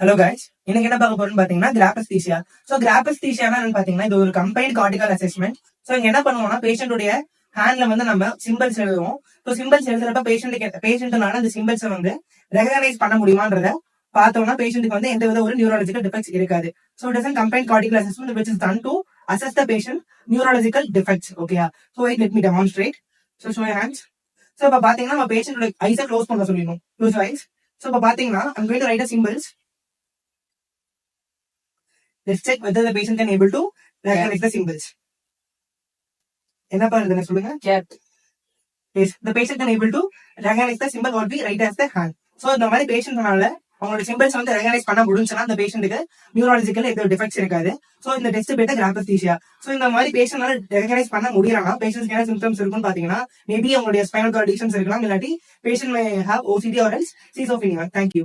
Hello guys, இன்னைக்கு என்ன பார்க்க போறோம்னு பாத்தீங்கன்னா கிராபஸ்தீசியா. சோ கிராபஸ்தீசியானா பாத்தீங்கன்னா இது ஒரு கம்பைன்ட் கார்டிகல் அசஸ்மெண்ட். சோ இங்க என்ன பண்ணுவோம்னா பேஷண்டோடைய ஹேண்ட்ல வந்து நம்ம சிம்பிள்ஸ் எழுதுவோம். ஸோ சிம்பிள்ஸ் எழுதுறப்ப பேஷண்ட்னால அந்த சிம்பிள்ஸ் வந்து ரெகனைஸ் பண்ண முடியுமான்றத பார்த்தோம்னா பேஷண்ட்டுக்கு வந்து எந்த வித ஒரு நியூரலாஜிக்கல் டிஃபெக்ட்ஸ் இருக்காது. So it is an combined cortical assessment which is done to assess the patient neurological defects. ஓகேயா? So let me demonstrate. So show your hands. So இப்ப பாத்தீங்கன்னா நம்ம பேஷண்டோட ஐஸை க்ளோஸ் பண்ண சொல்லிடணும். Close ice. ஸோ இப்ப பாத்தீங்கன்னா I'm going to write a symbols. Let's check whether the patient can able to recognize the symbols. என்ன பண்ணுதுன்னு சொல்லுங்க. Cat. Yes, the patient can able to recognize the symbol what we write as the hand. So இந்த மாதிரி பேஷண்ட்னால அவங்களோட symbols வந்து recognise பண்ண முடிஞ்சுன்னா அந்த பேஷண்ட்டுக்கு நியூரலாஜிக்கல் எந்த டிஃபெக்ட்ஸ் இருக்காது. ஸோ இந்த டெஸ்ட் பேர் கிராபஸ்தீசியா. ஸோ இந்த மாதிரி பேஷண்ட்னால ரெகனைஸ் பண்ண முடியலன்னா பேஷண்ட்ஸ்க்கு என்ன சிம்டம்ஸ் இருக்குன்னு பாத்தீங்கன்னா மேபி அவங்களுடைய ஸ்பைனல் கார்ட் லீஷன்ஸ் இருக்கலாம், இல்லாட்டி patient may have OCD or else schizophrenia. Thank you.